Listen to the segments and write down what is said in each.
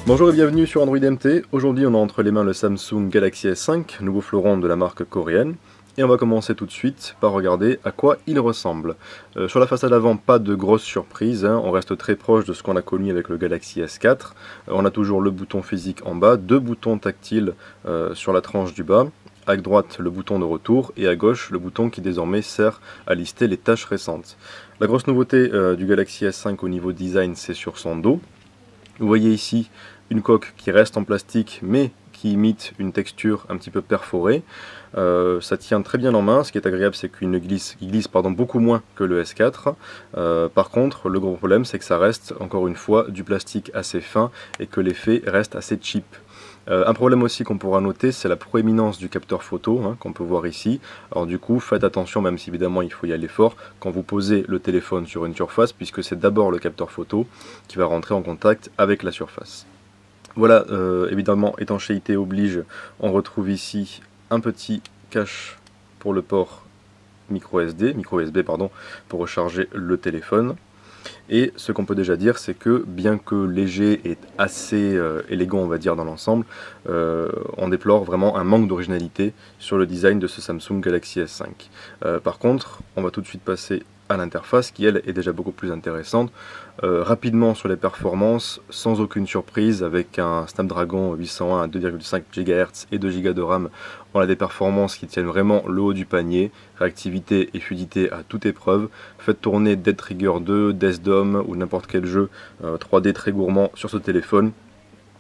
Bonjour et bienvenue sur Android MT. Aujourd'hui on a entre les mains le Samsung Galaxy S5, nouveau fleuron de la marque coréenne. Et on va commencer tout de suite par regarder à quoi il ressemble. Sur la façade avant, pas de grosses surprises, hein. On reste très proche de ce qu'on a connu avec le Galaxy S4. On a toujours le bouton physique en bas, deux boutons tactiles sur la tranche du bas. À droite, le bouton de retour, et à gauche, le bouton qui désormais sert à lister les tâches récentes. La grosse nouveauté du Galaxy S5 au niveau design, c'est sur son dos. Vous voyez ici une coque qui reste en plastique, mais qui imite une texture un petit peu perforée. Ça tient très bien en main. Ce qui est agréable, c'est qu'il glisse beaucoup moins que le S4. Par contre, le gros problème, c'est que ça reste, encore une fois, du plastique assez fin et que l'effet reste assez cheap. Un problème aussi qu'on pourra noter, c'est la proéminence du capteur photo, hein, qu'on peut voir ici. Alors du coup, faites attention, même si évidemment il faut y aller fort, quand vous posez le téléphone sur une surface, puisque c'est d'abord le capteur photo qui va rentrer en contact avec la surface. Voilà, évidemment, étanchéité oblige, on retrouve ici un petit cache pour le port micro USB pardon, pour recharger le téléphone. Et ce qu'on peut déjà dire, c'est que bien que léger et assez élégant, on va dire, dans l'ensemble, on déplore vraiment un manque d'originalité sur le design de ce Samsung Galaxy S5. Par contre, on va tout de suite passer à l'interface qui, elle, est déjà beaucoup plus intéressante. Rapidement sur les performances, sans aucune surprise, avec un Snapdragon 801 à 2,5 GHz et 2 Go de RAM, on a des performances qui tiennent vraiment le haut du panier, réactivité et fluidité à toute épreuve. Faites tourner Dead Trigger 2, Death Dome ou n'importe quel jeu 3D très gourmand sur ce téléphone.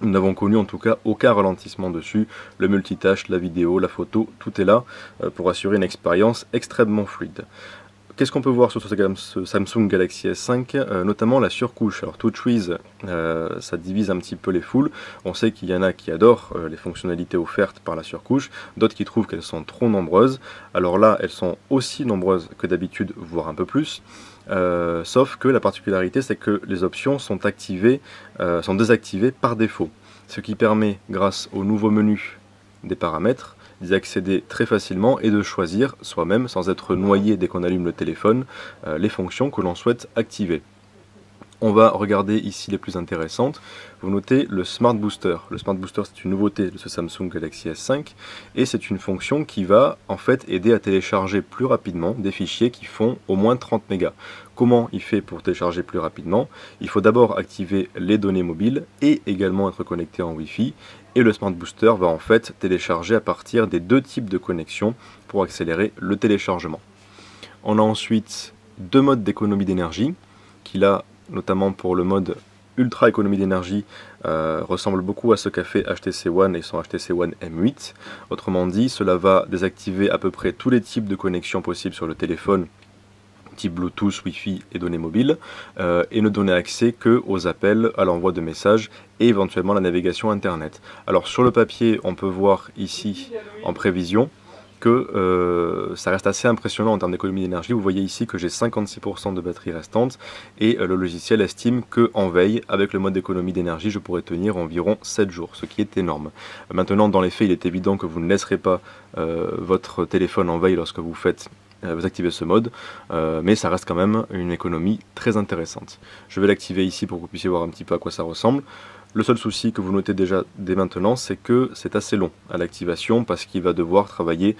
Nous n'avons connu en tout cas aucun ralentissement dessus. Le multitâche, la vidéo, la photo, tout est là pour assurer une expérience extrêmement fluide. Qu'est-ce qu'on peut voir sur ce Samsung Galaxy S5, notamment la surcouche. Alors TouchWiz, ça divise un petit peu les foules. On sait qu'il y en a qui adorent les fonctionnalités offertes par la surcouche, d'autres qui trouvent qu'elles sont trop nombreuses. Alors là, elles sont aussi nombreuses que d'habitude, voire un peu plus. Sauf que la particularité, c'est que les options sont désactivées par défaut. Ce qui permet, grâce au nouveau menu des paramètres, d'y accéder très facilement et de choisir soi-même, sans être noyé dès qu'on allume le téléphone, les fonctions que l'on souhaite activer. On va regarder ici les plus intéressantes. Vous notez le Smart Booster. Le Smart Booster, c'est une nouveauté de ce Samsung Galaxy S5 et c'est une fonction qui va en fait aider à télécharger plus rapidement des fichiers qui font au moins 30 mégas. Comment il fait pour télécharger plus rapidement? Il faut d'abord activer les données mobiles et également être connecté en Wi-Fi. Et le Smart Booster va en fait télécharger à partir des deux types de connexions pour accélérer le téléchargement. On a ensuite deux modes d'économie d'énergie qui là, notamment pour le mode ultra économie d'énergie, ressemble beaucoup à ce qu'a fait HTC One et son HTC One M8. Autrement dit, cela va désactiver à peu près tous les types de connexions possibles sur le téléphone, type Bluetooth, Wi-Fi et données mobiles, et ne donner accès que aux appels, à l'envoi de messages et éventuellement la navigation internet. Alors sur le papier, on peut voir ici en prévision que ça reste assez impressionnant en termes d'économie d'énergie. Vous voyez ici que j'ai 56% de batterie restante et le logiciel estime qu'en veille, avec le mode d'économie d'énergie, je pourrais tenir environ 7 jours, ce qui est énorme. Maintenant, dans les faits, il est évident que vous ne laisserez pas votre téléphone en veille lorsque vous activez ce mode, mais ça reste quand même une économie très intéressante. Je vais l'activer ici pour que vous puissiez voir un petit peu à quoi ça ressemble. Le seul souci que vous notez déjà dès maintenant, c'est que c'est assez long à l'activation parce qu'il va devoir travailler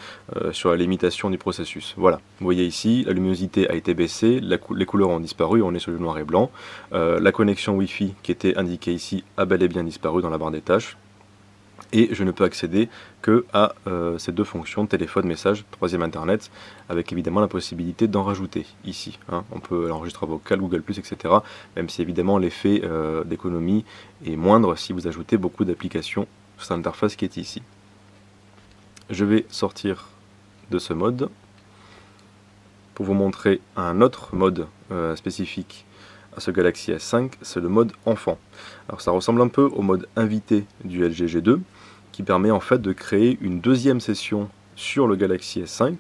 sur la limitation du processus. Voilà, vous voyez ici, la luminosité a été baissée, les couleurs ont disparu, on est sur du noir et blanc. La connexion Wi-Fi qui était indiquée ici a bel et bien disparu dans la barre des tâches. Et je ne peux accéder que à ces deux fonctions, téléphone, message, troisième internet, avec évidemment la possibilité d'en rajouter ici. Hein. On peut l'enregistrer vocal, Google+, etc. Même si évidemment l'effet d'économie est moindre si vous ajoutez beaucoup d'applications sur cette interface qui est ici. Je vais sortir de ce mode pour vous montrer un autre mode spécifique à ce Galaxy S5, c'est le mode enfant. Alors ça ressemble un peu au mode invité du LG G2 qui permet en fait de créer une deuxième session sur le Galaxy S5,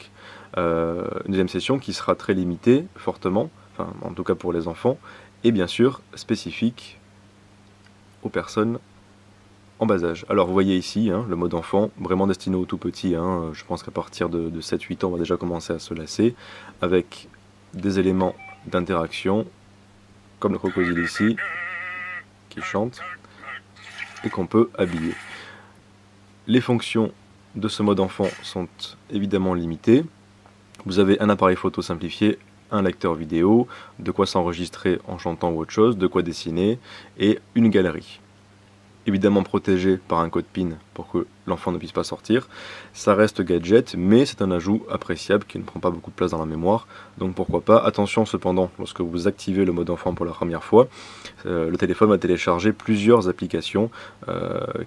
une deuxième session qui sera très limitée fortement, enfin en tout cas pour les enfants, et bien sûr spécifique aux personnes en bas âge. Alors vous voyez ici hein, le mode enfant, vraiment destiné aux tout petits, hein, je pense qu'à partir de 7-8 ans on va déjà commencer à se lasser, avec des éléments d'interaction, comme le crocodile ici, qui chante. et qu'on peut habiller. Les fonctions de ce mode enfant sont évidemment limitées. Vous avez un appareil photo simplifié, un lecteur vidéo, de quoi s'enregistrer en chantant ou autre chose, de quoi dessiner, et une galerie. Évidemment protégé par un code PIN pour que l'enfant ne puisse pas sortir. Ça reste gadget, mais c'est un ajout appréciable qui ne prend pas beaucoup de place dans la mémoire, donc pourquoi pas. Attention cependant, lorsque vous activez le mode enfant pour la première fois, le téléphone va télécharger plusieurs applications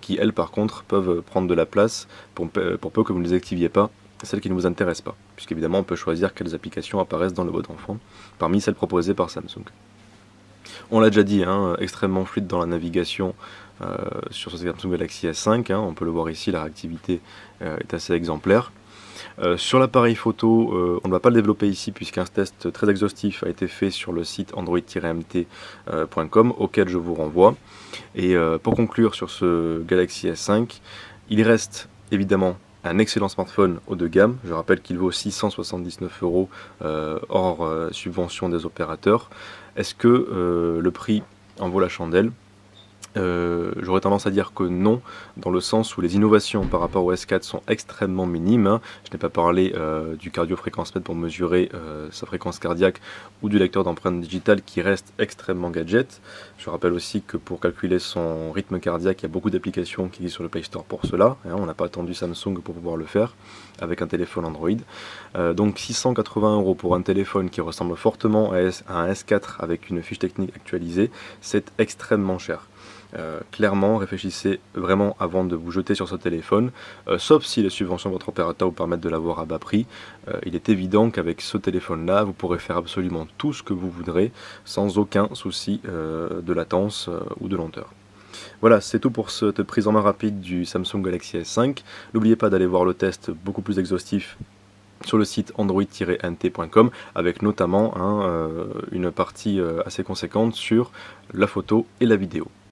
qui, elles par contre, peuvent prendre de la place pour peu que vous ne les activiez pas, celles qui ne vous intéressent pas, puisqu'évidemment on peut choisir quelles applications apparaissent dans le mode enfant, parmi celles proposées par Samsung. On l'a déjà dit, hein, extrêmement fluide dans la navigation sur ce Samsung Galaxy S5, hein, on peut le voir ici, la réactivité est assez exemplaire. Sur l'appareil photo, on ne va pas le développer ici puisqu'un test très exhaustif a été fait sur le site android-mt.com auquel je vous renvoie. Et pour conclure sur ce Galaxy S5, il reste évidemment un excellent smartphone haut de gamme. Je rappelle qu'il vaut 679 € hors subvention des opérateurs. Est-ce que le prix en vaut la chandelle ? J'aurais tendance à dire que non, dans le sens où les innovations par rapport au S4 sont extrêmement minimes, hein. Je n'ai pas parlé du cardio-fréquence-mètre pour mesurer sa fréquence cardiaque ou du lecteur d'empreintes digitales qui reste extrêmement gadget. Je rappelle aussi que pour calculer son rythme cardiaque, il y a beaucoup d'applications qui existent sur le Play Store pour cela, hein. On n'a pas attendu Samsung pour pouvoir le faire avec un téléphone Android. Donc 680 € pour un téléphone qui ressemble fortement à un S4 avec une fiche technique actualisée, c'est extrêmement cher. Clairement, réfléchissez vraiment avant de vous jeter sur ce téléphone, sauf si les subventions de votre opérateur vous permettent de l'avoir à bas prix. Il est évident qu'avec ce téléphone-là, vous pourrez faire absolument tout ce que vous voudrez, sans aucun souci de latence ou de lenteur. Voilà, c'est tout pour cette prise en main rapide du Samsung Galaxy S5. N'oubliez pas d'aller voir le test beaucoup plus exhaustif sur le site android-nt.com avec notamment une partie assez conséquente sur la photo et la vidéo.